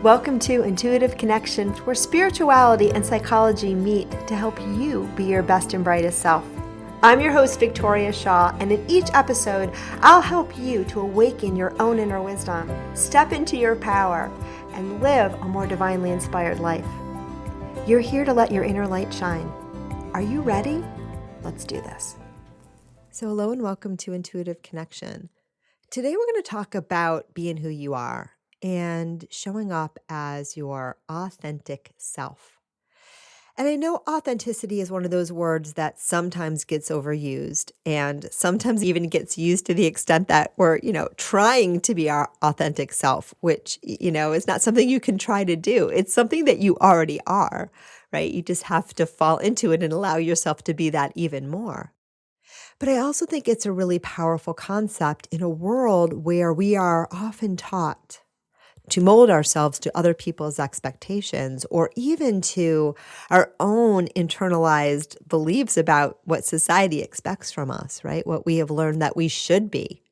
Welcome to Intuitive Connection, where spirituality and psychology meet to help you be your best and brightest self. I'm your host, Victoria Shaw, and in each episode, I'll help you to awaken your own inner wisdom, step into your power, and live a more divinely inspired life. You're here to let your inner light shine. Are you ready? Let's do this. So hello and welcome to Intuitive Connection. Today we're going to talk about being who you are and showing up as your authentic self. And I know authenticity is one of those words that sometimes gets overused and sometimes even gets used to the extent that we're, trying to be our authentic self, which, is not something you can try to do. It's something that you already are, right? You just have to fall into it and allow yourself to be that even more. But I also think it's a really powerful concept in a world where we are often taught to mold ourselves to other people's expectations or even to our own internalized beliefs about what society expects from us, right? What we have learned that we should be.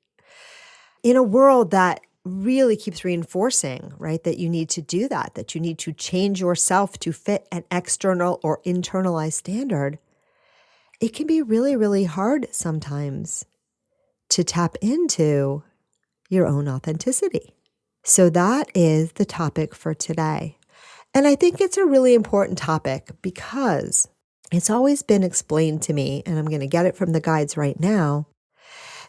In a world that really keeps reinforcing, right, that you need to do that you need to change yourself to fit an external or internalized standard, it can be really, really hard sometimes to tap into your own authenticity. So that is the topic for today. And I think it's a really important topic because it's always been explained to me, and I'm going to get it from the guides right now,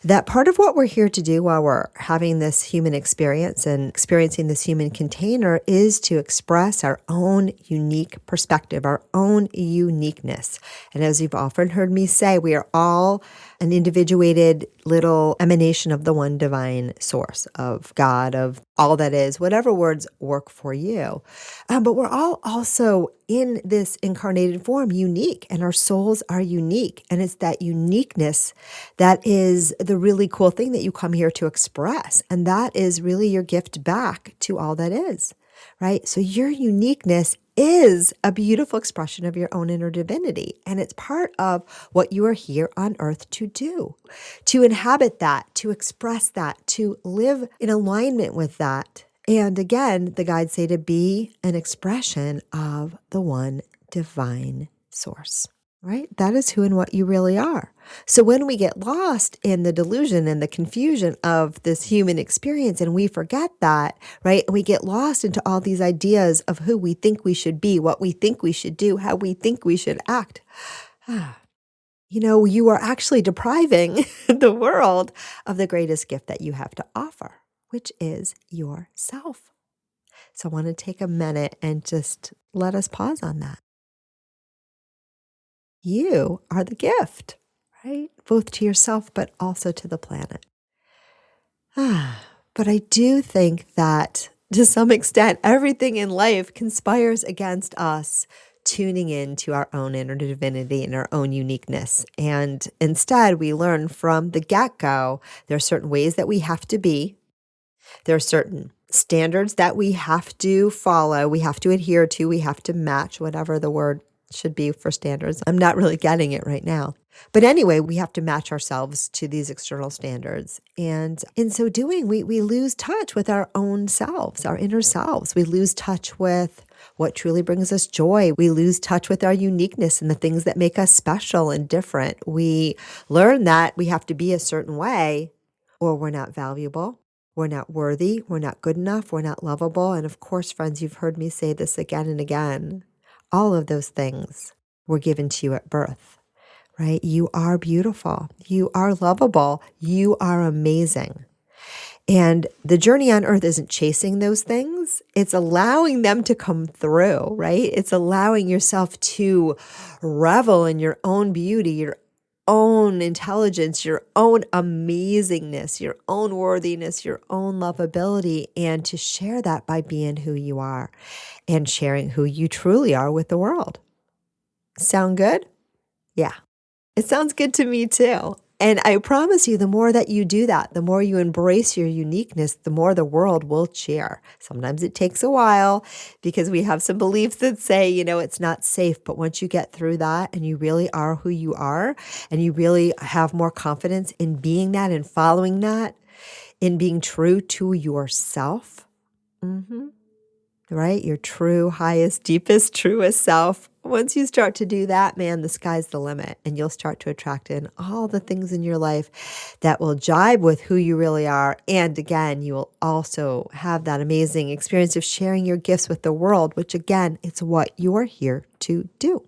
that part of what we're here to do while we're having this human experience and experiencing this human container is to express our own unique perspective, our own uniqueness. And as you've often heard me say, we are all an individuated little emanation of the one divine source, of God, of all that is, whatever words work for you. But we're all also in this incarnated form unique, and our souls are unique. And it's that uniqueness that is the really cool thing that you come here to express. And that is really your gift back to all that is, right? So your uniqueness is a beautiful expression of your own inner divinity. And it's part of what you are here on earth to do, to inhabit that, to express that, to live in alignment with that. And again, the guides say to be an expression of the one divine source, right? That is who and what you really are. So when we get lost in the delusion and the confusion of this human experience and we forget that, right? And we get lost into all these ideas of who we think we should be, what we think we should do, how we think we should act. You are actually depriving the world of the greatest gift that you have to offer, which is yourself. So I want to take a minute and just let us pause on that. You are the gift, right? Both to yourself, but also to the planet. But I do think that to some extent, everything in life conspires against us tuning in to our own inner divinity and our own uniqueness. And instead, we learn from the get-go, there are certain ways that we have to be. There are certain standards that we have to follow, we have to adhere to, we have to match, whatever the word should be for standards. I'm not really getting it right now. But anyway, we have to match ourselves to these external standards. And in so doing, we lose touch with our own selves, our inner selves. We lose touch with what truly brings us joy. We lose touch with our uniqueness and the things that make us special and different. We learn that we have to be a certain way or we're not valuable. We're not worthy. We're not good enough. We're not lovable. And of course, friends, you've heard me say this again and again. All of those things were given to you at birth, right? You are beautiful. You are lovable. You are amazing. And the journey on earth isn't chasing those things. It's allowing them to come through, right? It's allowing yourself to revel in your own beauty, your own intelligence, your own amazingness, your own worthiness, your own lovability, and to share that by being who you are and sharing who you truly are with the world. Sound good? Yeah, it sounds good to me too. And I promise you, the more that you do that, the more you embrace your uniqueness, the more the world will cheer. Sometimes it takes a while because we have some beliefs that say, it's not safe. But once you get through that and you really are who you are, and you really have more confidence in being that and following that, in being true to yourself, right? Your true, highest, deepest, truest self. Once you start to do that, man, the sky's the limit, and you'll start to attract in all the things in your life that will jibe with who you really are. And again, you will also have that amazing experience of sharing your gifts with the world, which again, it's what you're here to do.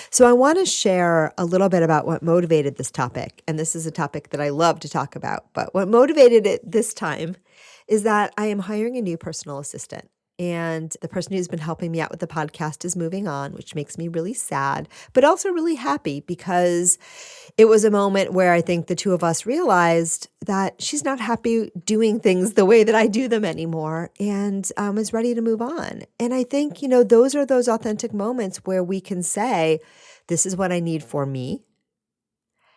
So I want to share a little bit about what motivated this topic. And this is a topic that I love to talk about. But what motivated it this time is that I am hiring a new personal assistant. And the person who's been helping me out with the podcast is moving on, which makes me really sad, but also really happy because it was a moment where I think the two of us realized that she's not happy doing things the way that I do them anymore and is ready to move on. And I think, those are those authentic moments where we can say, this is what I need for me.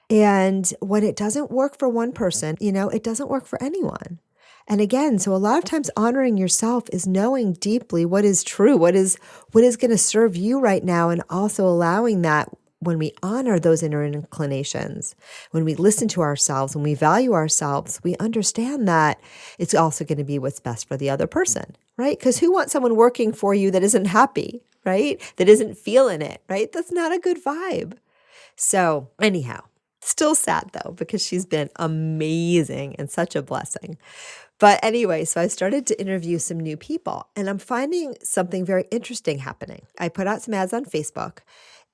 And when it doesn't work for one person, it doesn't work for anyone. And again, so a lot of times honoring yourself is knowing deeply what is true, what is going to serve you right now, and also allowing that when we honor those inner inclinations, when we listen to ourselves, when we value ourselves, we understand that it's also going to be what's best for the other person, right? Because who wants someone working for you that isn't happy, right? That isn't feeling it, right? That's not a good vibe. So anyhow, still sad though, because she's been amazing and such a blessing. But anyway, so I started to interview some new people, and I'm finding something very interesting happening. I put out some ads on Facebook,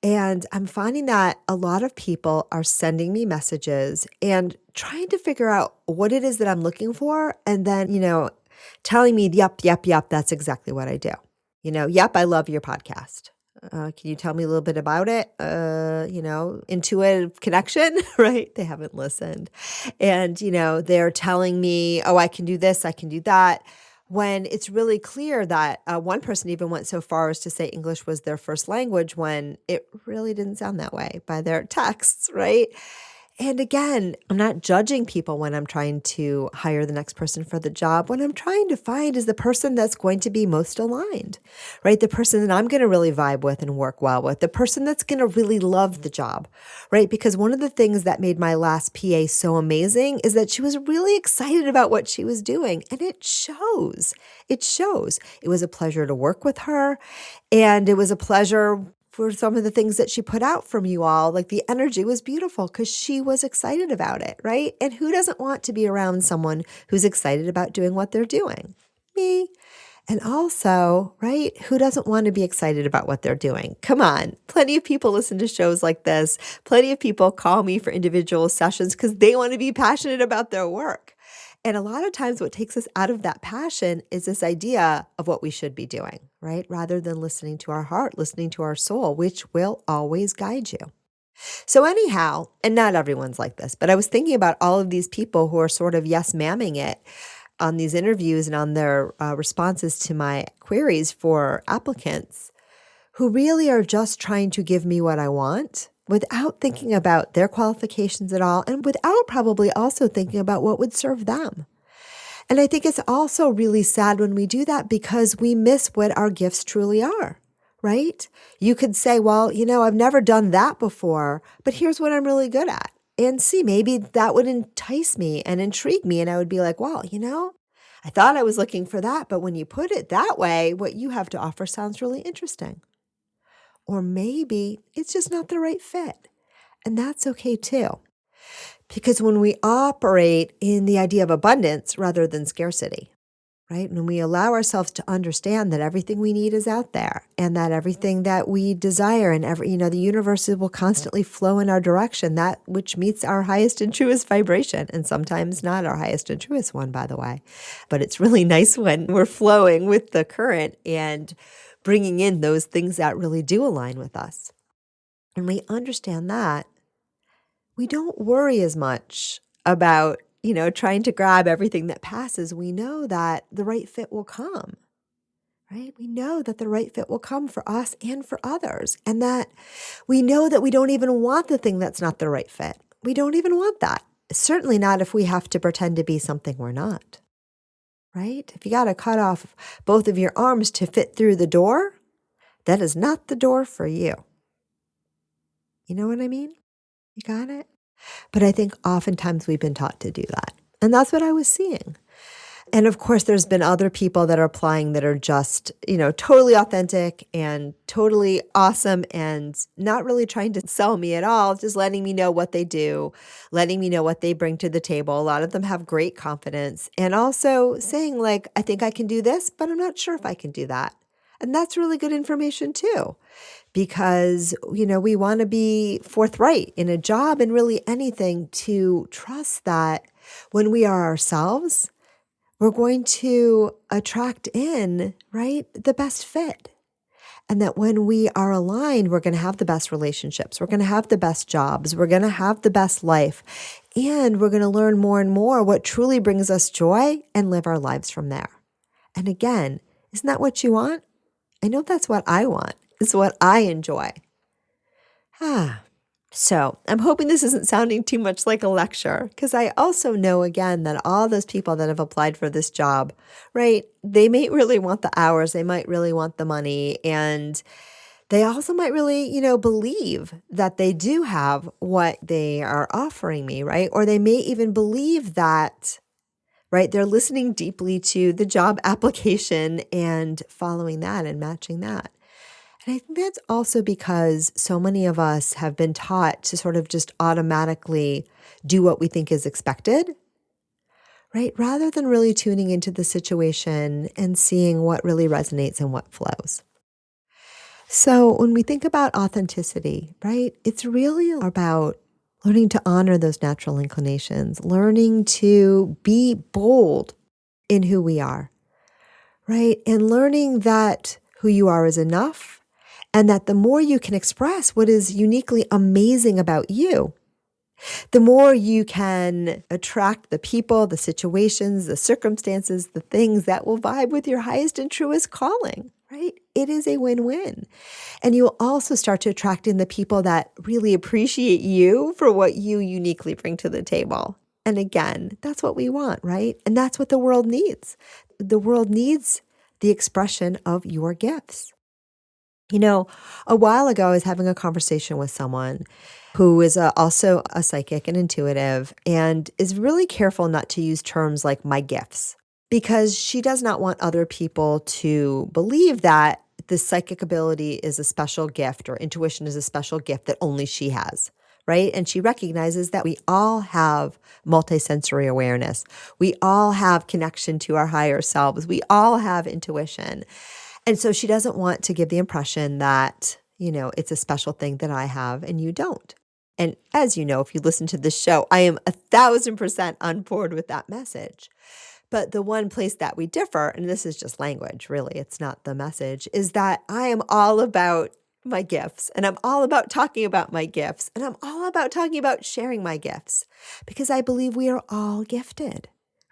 and I'm finding that a lot of people are sending me messages and trying to figure out what it is that I'm looking for, and then, telling me, yep, that's exactly what I do. Yep, I love your podcast. Can you tell me a little bit about it? Intuitive connection, right? They haven't listened. And, they're telling me, oh, I can do this, I can do that. When it's really clear that one person even went so far as to say English was their first language when it really didn't sound that way by their texts, right? And again, I'm not judging people when I'm trying to hire the next person for the job. What I'm trying to find is the person that's going to be most aligned, right? The person that I'm going to really vibe with and work well with, the person that's going to really love the job, right? Because one of the things that made my last PA so amazing is that she was really excited about what she was doing. And it shows. It shows. It was a pleasure to work with her. And it was a pleasure for some of the things that she put out from you all. Like the energy was beautiful because she was excited about it, right? And who doesn't want to be around someone who's excited about doing what they're doing? Me. And also, right, who doesn't want to be excited about what they're doing? Come on. Plenty of people listen to shows like this. Plenty of people call me for individual sessions because they want to be passionate about their work. And a lot of times what takes us out of that passion is this idea of what we should be doing, right? Rather than listening to our heart, listening to our soul, which will always guide you. So anyhow, and not everyone's like this, but I was thinking about all of these people who are sort of yes mamming it on these interviews and on their responses to my queries for applicants who really are just trying to give me what I want without thinking about their qualifications at all, and without probably also thinking about what would serve them. And I think it's also really sad when we do that because we miss what our gifts truly are, right? You could say, well, I've never done that before, but here's what I'm really good at. And see, maybe that would entice me and intrigue me. And I would be like, well, I thought I was looking for that, but when you put it that way, what you have to offer sounds really interesting. Or maybe it's just not the right fit. And that's okay too. Because when we operate in the idea of abundance rather than scarcity, right? When we allow ourselves to understand that everything we need is out there and that everything that we desire and the universe will constantly flow in our direction, that which meets our highest and truest vibration, and sometimes not our highest and truest one, by the way. But it's really nice when we're flowing with the current and bringing in those things that really do align with us. And we understand that, we don't worry as much about, trying to grab everything that passes. We know that the right fit will come, right? We know that the right fit will come for us and for others. And that we know that we don't even want the thing that's not the right fit. We don't even want that. Certainly not if we have to pretend to be something we're not, right? If you got to cut off both of your arms to fit through the door, that is not the door for you. You know what I mean? You got it? But I think oftentimes we've been taught to do that. And that's what I was seeing. And of course, there's been other people that are applying that are just, totally authentic and totally awesome and not really trying to sell me at all, just letting me know what they do, letting me know what they bring to the table. A lot of them have great confidence and also saying like, I think I can do this, but I'm not sure if I can do that. And that's really good information too, because, we want to be forthright in a job and really anything to trust that when we are ourselves, we're going to attract in, right, the best fit. And that when we are aligned, we're going to have the best relationships. We're going to have the best jobs. We're going to have the best life. And we're going to learn more and more what truly brings us joy and live our lives from there. And again, isn't that what you want? I know that's what I want. It's what I enjoy. So I'm hoping this isn't sounding too much like a lecture, because I also know, again, that all those people that have applied for this job, right, they may really want the hours, they might really want the money, and they also might really, believe that they do have what they are offering me, right? Or they may even believe that, right, they're listening deeply to the job application and following that and matching that. And I think that's also because so many of us have been taught to sort of just automatically do what we think is expected, right? Rather than really tuning into the situation and seeing what really resonates and what flows. So when we think about authenticity, right, it's really about learning to honor those natural inclinations, learning to be bold in who we are, right? And learning that who you are is enough. And that the more you can express what is uniquely amazing about you, the more you can attract the people, the situations, the circumstances, the things that will vibe with your highest and truest calling, right? It is a win-win. And you will also start to attract in the people that really appreciate you for what you uniquely bring to the table. And again, that's what we want, right? And that's what the world needs. The world needs the expression of your gifts. A while ago, I was having a conversation with someone who is also a psychic and intuitive and is really careful not to use terms like my gifts, because she does not want other people to believe that the psychic ability is a special gift or intuition is a special gift that only she has, right? And she recognizes that we all have multisensory awareness. We all have connection to our higher selves. We all have intuition. And so she doesn't want to give the impression that, it's a special thing that I have and you don't. And as you know, if you listen to this show, I am 1,000% on board with that message. But the one place that we differ, and this is just language, really, it's not the message, is that I am all about my gifts and I'm all about talking about my gifts and I'm all about talking about sharing my gifts because I believe we are all gifted.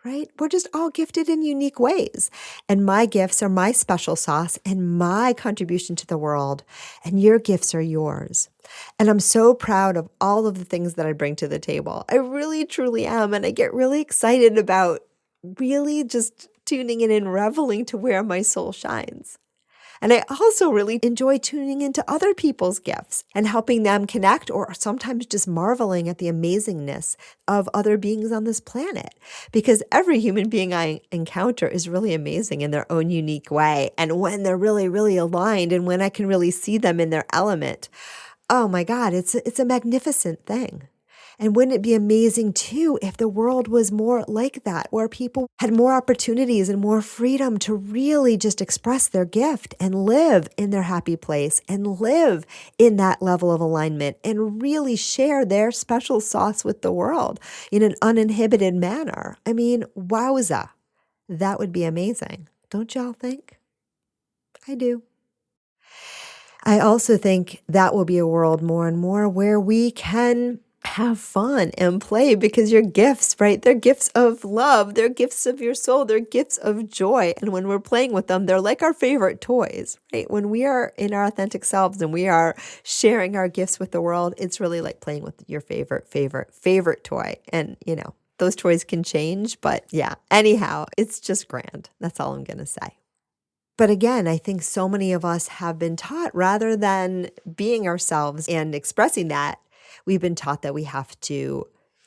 Right? We're just all gifted in unique ways. And my gifts are my special sauce and my contribution to the world. And your gifts are yours. And I'm so proud of all of the things that I bring to the table. I really, truly am. And I get really excited about really just tuning in and reveling to where my soul shines. And I also really enjoy tuning into other people's gifts and helping them connect, or sometimes just marveling at the amazingness of other beings on this planet. Because every human being I encounter is really amazing in their own unique way. And when they're really, really aligned and when I can really see them in their element, oh my God, it's a magnificent thing. And wouldn't it be amazing too if the world was more like that, where people had more opportunities and more freedom to really just express their gift and live in their happy place and live in that level of alignment and really share their special sauce with the world in an uninhibited manner? I mean, wowza, that would be amazing. Don't y'all think? I do. I also think that will be a world more and more where we can have fun and play because your gifts, right? They're gifts of love. They're gifts of your soul. They're gifts of joy. And when we're playing with them, they're like our favorite toys, right? When we are in our authentic selves and we are sharing our gifts with the world, it's really like playing with your favorite toy. And, those toys can change, but yeah, anyhow, it's just grand. That's all I'm going to say. But again, I think so many of us have been taught rather than being ourselves and expressing that, we've been taught that we have to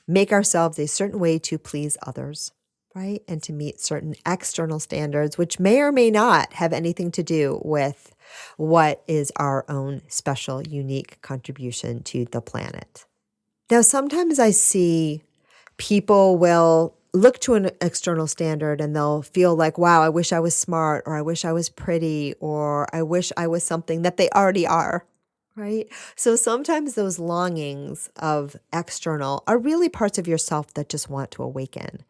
make ourselves a certain way to please others, right? And to meet certain external standards, which may or may not have anything to do with what is our own special, unique contribution to the planet. Now, sometimes I see people will look to an external standard and they'll feel like, wow, I wish I was smart, or I wish I was pretty, or I wish I was something that they already are, right? So sometimes those longings of external are really parts of yourself that just want to awaken,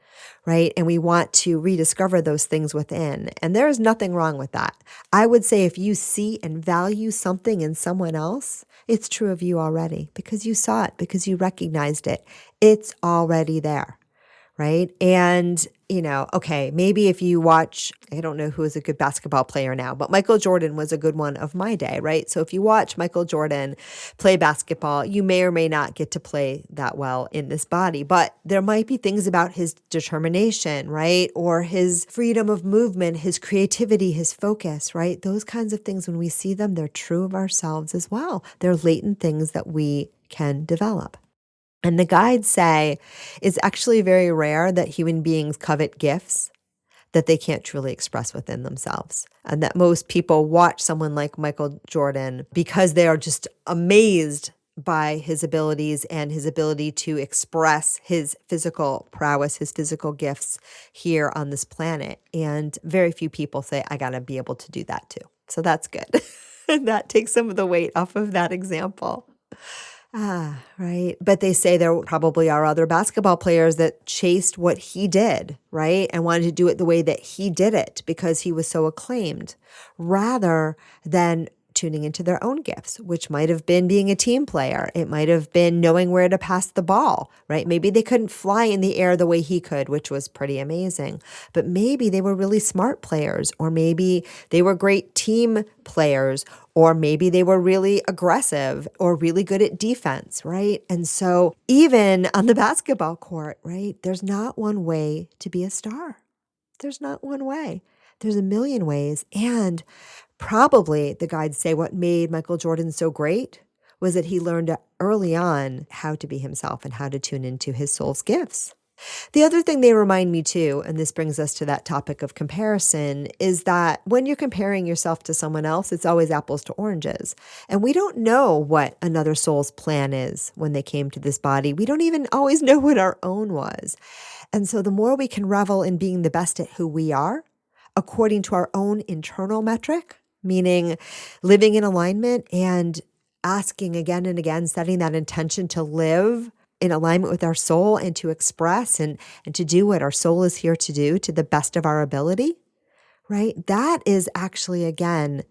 right? And we want to rediscover those things within. And there is nothing wrong with that. I would say if you see and value something in someone else, it's true of you already because you saw it, because you recognized it. It's already there, right? And, okay, maybe if you watch, I don't know who is a good basketball player now, but Michael Jordan was a good one of my day, right? So if you watch Michael Jordan play basketball, you may or may not get to play that well in this body, but there might be things about his determination, right? Or his freedom of movement, his creativity, his focus, right? Those kinds of things, when we see them, they're true of ourselves as well. They're latent things that we can develop. And the guides say it's actually very rare that human beings covet gifts that they can't truly express within themselves. And that most people watch someone like Michael Jordan because they are just amazed by his abilities and his ability to express his physical prowess, his physical gifts here on this planet. And very few people say, I got to be able to do that too. So that's good. And that takes some of the weight off of that example. Right. But they say there probably are other basketball players that chased what he did, right? And wanted to do it the way that he did it because he was so acclaimed, rather than tuning into their own gifts, which might have been being a team player. It might have been knowing where to pass the ball, right? Maybe they couldn't fly in the air the way he could, which was pretty amazing. But maybe they were really smart players, or maybe they were great team players, or maybe they were really aggressive or really good at defense, right? And so even on the basketball court, right, there's not one way to be a star. There's not one way. There's a million ways. And probably the guides say what made Michael Jordan so great was that he learned early on how to be himself and how to tune into his soul's gifts. The other thing they remind me too, and this brings us to that topic of comparison, is that when you're comparing yourself to someone else, it's always apples to oranges. And we don't know what another soul's plan is when they came to this body. We don't even always know what our own was. And so the more we can revel in being the best at who we are, according to our own internal metric, meaning living in alignment and asking again and again, setting that intention to live in alignment with our soul and to express and to do what our soul is here to do to the best of our ability, right? That is actually, again,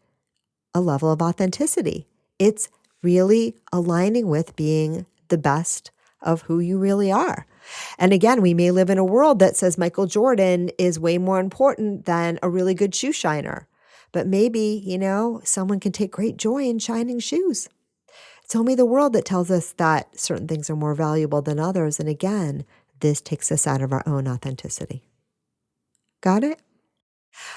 a level of authenticity. It's really aligning with being the best of who you really are. And again, we may live in a world that says Michael Jordan is way more important than a really good shoe shiner. But maybe, someone can take great joy in shining shoes. It's only the world that tells us that certain things are more valuable than others. And again, this takes us out of our own authenticity. Got it?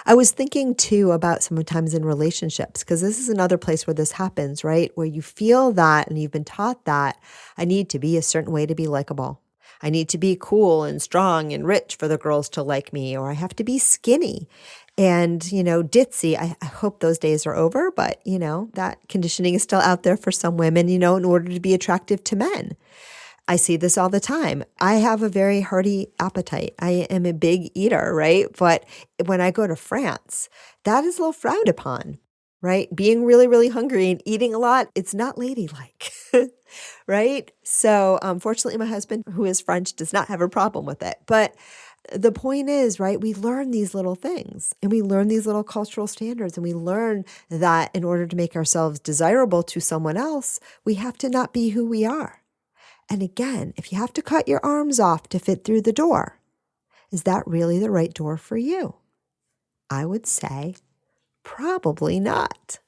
I was thinking too about sometimes in relationships, because this is another place where this happens, right? Where you feel that and you've been taught that I need to be a certain way to be likable. I need to be cool and strong and rich for the girls to like me, or I have to be skinny and, ditzy. I hope those days are over, but, that conditioning is still out there for some women, in order to be attractive to men. I see this all the time. I have a very hearty appetite. I am a big eater, right? But when I go to France, that is a little frowned upon, right? Being really, really hungry and eating a lot, it's not ladylike, right? So fortunately, my husband, who is French, does not have a problem with it. But the point is, right, we learn these little things and we learn these little cultural standards, and we learn that in order to make ourselves desirable to someone else, we have to not be who we are. And again, if you have to cut your arms off to fit through the door, is that really the right door for you? I would say probably not.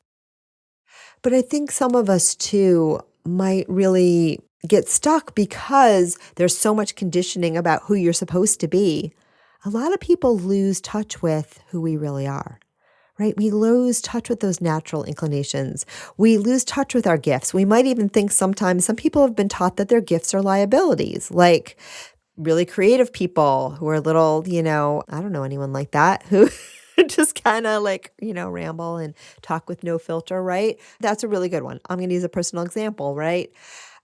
But I think some of us too might really get stuck because there's so much conditioning about who you're supposed to be. A lot of people lose touch with who we really are, right? We lose touch with those natural inclinations. We lose touch with our gifts. We might even think sometimes some people have been taught that their gifts are liabilities, like really creative people who are little, I don't know anyone like that who just kind of like, ramble and talk with no filter, right? That's a really good one. I'm going to use a personal example, right?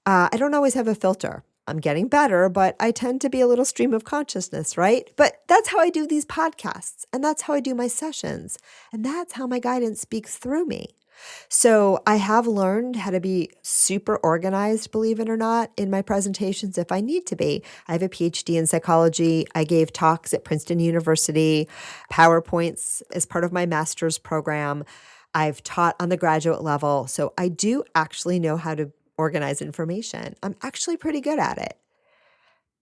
I don't always have a filter. I'm getting better, but I tend to be a little stream of consciousness, right? But that's how I do these podcasts, and that's how I do my sessions, and that's how my guidance speaks through me. So I have learned how to be super organized, believe it or not, in my presentations if I need to be. I have a PhD in psychology. I gave talks at Princeton University, PowerPoints as part of my master's program. I've taught on the graduate level. So I do actually know how to organize information. I'm actually pretty good at it.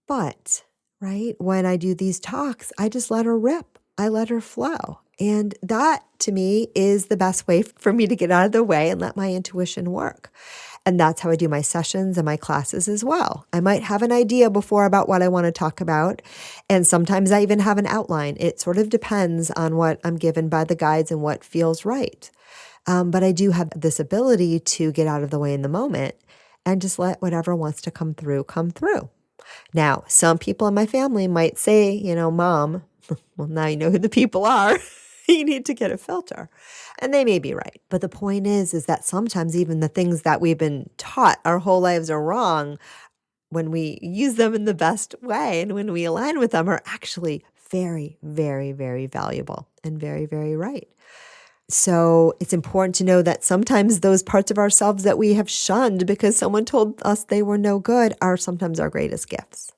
But, right, when I do these talks, I just let her rip. I let her flow. And that to me is the best way for me to get out of the way and let my intuition work. And that's how I do my sessions and my classes as well. I might have an idea before about what I want to talk about. And sometimes I even have an outline. It sort of depends on what I'm given by the guides and what feels right. But I do have this ability to get out of the way in the moment and just let whatever wants to come through, come through. Now, some people in my family might say, Mom, well, now you know who the people are. You need to get a filter. And they may be right. But the point is that sometimes even the things that we've been taught our whole lives are wrong when we use them in the best way and when we align with them are actually very, very, very valuable and very, very right. So it's important to know that sometimes those parts of ourselves that we have shunned because someone told us they were no good are sometimes our greatest gifts.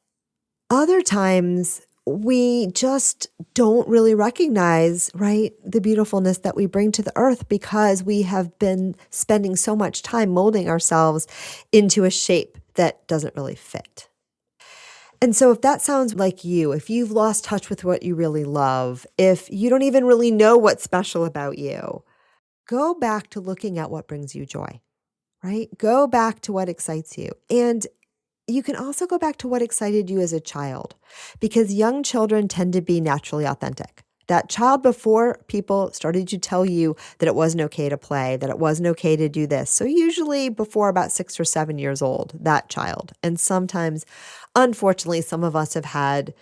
Other times we just don't really recognize, right, the beautifulness that we bring to the earth because we have been spending so much time molding ourselves into a shape that doesn't really fit. And so if that sounds like you, if you've lost touch with what you really love, if you don't even really know what's special about you, go back to looking at what brings you joy, right? Go back to what excites you. And you can also go back to what excited you as a child, because young children tend to be naturally authentic. That child before people started to tell you that it wasn't okay to play, that it wasn't okay to do this. So usually before about 6 or 7 years old, that child. And sometimes, unfortunately, some of us have had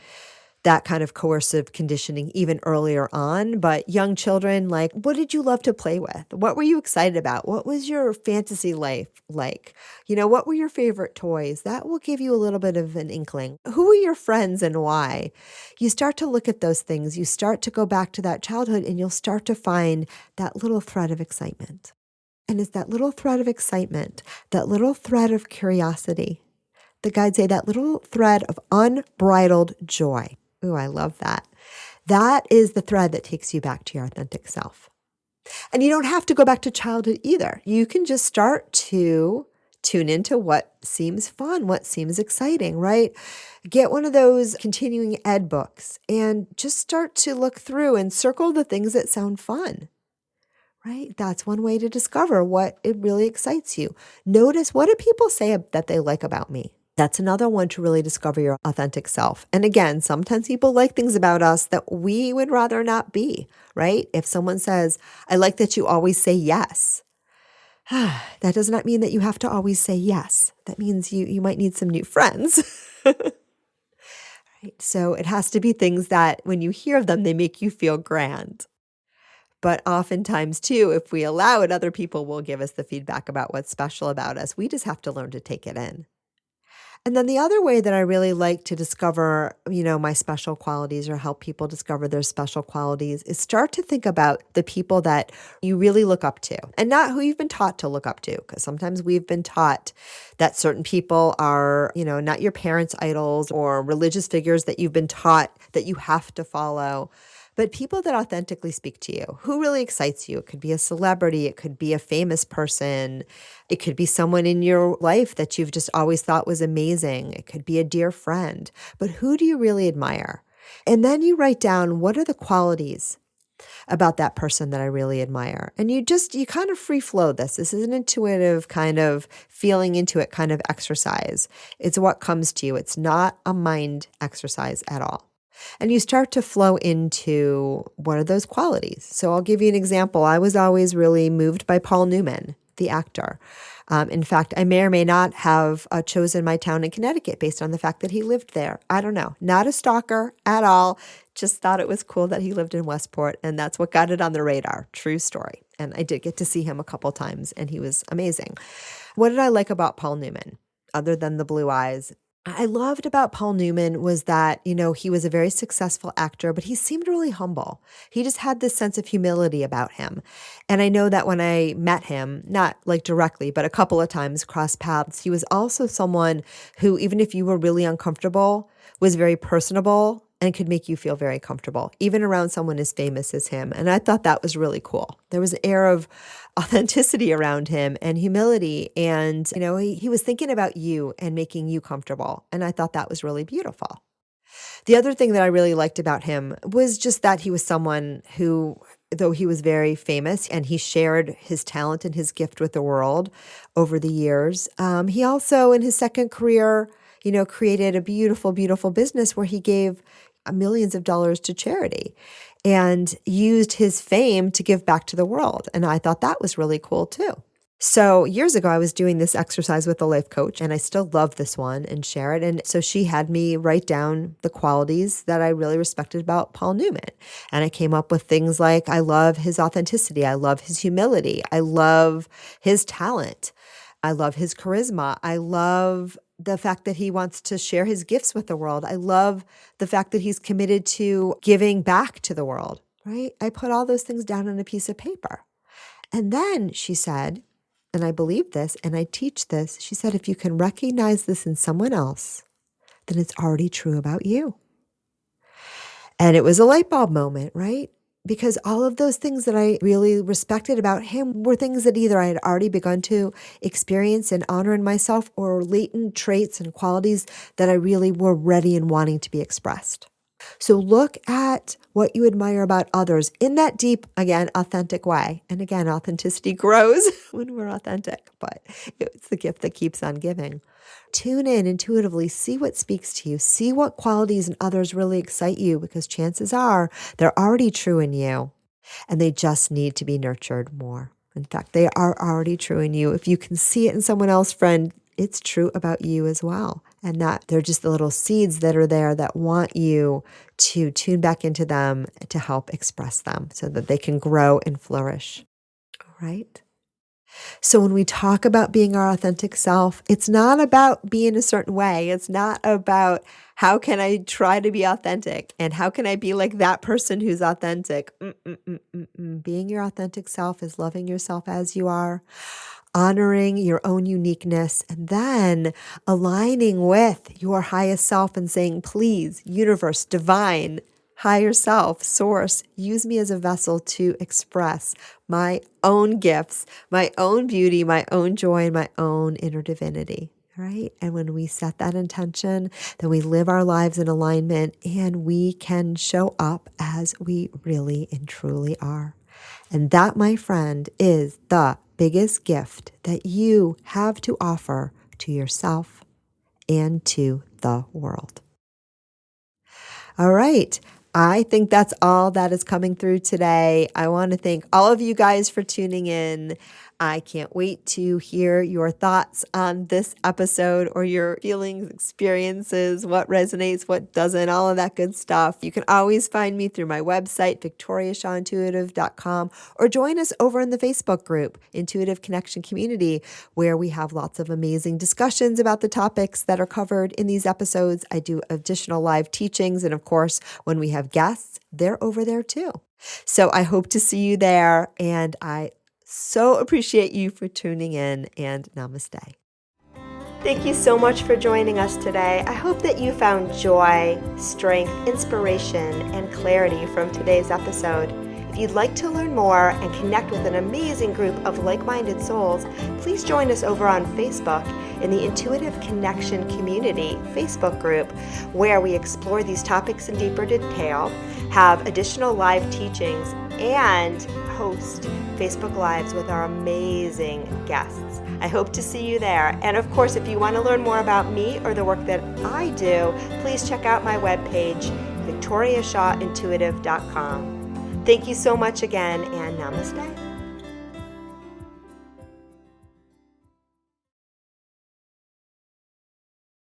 that kind of coercive conditioning even earlier on. But young children, like, what did you love to play with? What were you excited about? What was your fantasy life like? What were your favorite toys? That will give you a little bit of an inkling. Who are your friends and why? You start to look at those things. You start to go back to that childhood and you'll start to find that little thread of excitement. And it's that little thread of excitement, that little thread of curiosity. The guides say that little thread of unbridled joy. Ooh, I love that. That is the thread that takes you back to your authentic self. And you don't have to go back to childhood either. You can just start to tune into what seems fun, what seems exciting, right? Get one of those continuing ed books and just start to look through and circle the things that sound fun, right? That's one way to discover what it really excites you. Notice, what do people say that they like about me? That's another one to really discover your authentic self. And again, sometimes people like things about us that we would rather not be, right? If someone says, I like that you always say yes. That does not mean that you have to always say yes. That means you might need some new friends. Right? So it has to be things that when you hear them, they make you feel grand. But oftentimes too, if we allow it, other people will give us the feedback about what's special about us. We just have to learn to take it in. And then the other way that I really like to discover, my special qualities or help people discover their special qualities is start to think about the people that you really look up to and not who you've been taught to look up to. Because sometimes we've been taught that certain people are, not your parents' idols or religious figures that you've been taught that you have to follow. But people that authentically speak to you, who really excites you. It could be a celebrity. It could be a famous person. It could be someone in your life that you've just always thought was amazing. It could be a dear friend. But who do you really admire? And then you write down, what are the qualities about that person that I really admire? And you kind of free flow this. This is an intuitive kind of feeling into it kind of exercise. It's what comes to you. It's not a mind exercise at all. And you start to flow into what are those qualities. So I'll give you an example. I was always really moved by Paul Newman. the actor. In fact, I may or may not have chosen my town in Connecticut based on the fact that he lived there. I don't know. Not a stalker at all. Just thought it was cool that he lived in Westport, and that's what got it on the radar. True story. And I did get to see him a couple times, and he was amazing. What did I like about Paul Newman, other than the blue eyes? I loved about Paul Newman was that, he was a very successful actor, but he seemed really humble. He just had this sense of humility about him. And I know that when I met him, not like directly, but a couple of times crossed paths, he was also someone who, even if you were really uncomfortable, was very personable and could make you feel very comfortable, even around someone as famous as him. And I thought that was really cool. There was an air of authenticity around him and humility. And, he was thinking about you and making you comfortable. And I thought that was really beautiful. The other thing that I really liked about him was just that he was someone who, though he was very famous and he shared his talent and his gift with the world over the years, he also, in his second career, created a beautiful, beautiful business where he gave millions of dollars to charity and used his fame to give back to the world. And I thought that was really cool too. So years ago, I was doing this exercise with a life coach, and I still love this one and share it. And so she had me write down the qualities that I really respected about Paul Newman. And I came up with things like, I love his authenticity. I love his humility. I love his talent. I love his charisma. I love the fact that he wants to share his gifts with the world. I love the fact that he's committed to giving back to the world, right? I put all those things down on a piece of paper. And then she said, and I believe this, and I teach this, she said, if you can recognize this in someone else, then it's already true about you. And it was a light bulb moment, right? Because all of those things that I really respected about him were things that either I had already begun to experience and honor in myself, or latent traits and qualities that I really were ready and wanting to be expressed. So look at what you admire about others in that deep, again, authentic way. And again, authenticity grows when we're authentic, but it's the gift that keeps on giving. Tune in intuitively, see what speaks to you, see what qualities in others really excite you, because chances are they're already true in you and they just need to be nurtured more. In fact, they are already true in you. If you can see it in someone else, friend, it's true about you as well. And that they're just the little seeds that are there that want you to tune back into them to help express them so that they can grow and flourish. All right? So when we talk about being our authentic self, it's not about being a certain way. It's not about how can I try to be authentic and how can I be like that person who's authentic. Being your authentic self is loving yourself as you are, honoring your own uniqueness, and then aligning with your highest self and saying, please, universe, divine, higher self, source, use me as a vessel to express my own gifts, my own beauty, my own joy, and my own inner divinity, right? And when we set that intention, then we live our lives in alignment and we can show up as we really and truly are. And that, my friend, is the biggest gift that you have to offer to yourself and to the world. All right. I think that's all that is coming through today. I want to thank all of you guys for tuning in. I can't wait to hear your thoughts on this episode or your feelings, experiences, what resonates, what doesn't, all of that good stuff. You can always find me through my website, victoriashawintuitive.com, or join us over in the Facebook group, Intuitive Connection Community, where we have lots of amazing discussions about the topics that are covered in these episodes. I do additional live teachings, and of course, when we have guests, they're over there too. So I hope to see you there, and I so appreciate you for tuning in, and namaste. Thank you so much for joining us today. I hope that you found joy, strength, inspiration, and clarity from today's episode. If you'd like to learn more and connect with an amazing group of like-minded souls, please join us over on Facebook in the Intuitive Connection Community Facebook group, where we explore these topics in deeper detail, have additional live teachings, and host Facebook Lives with our amazing guests. I hope to see you there. And of course, if you want to learn more about me or the work that I do, please check out my webpage, victoriashawintuitive.com. Thank you so much again, and namaste.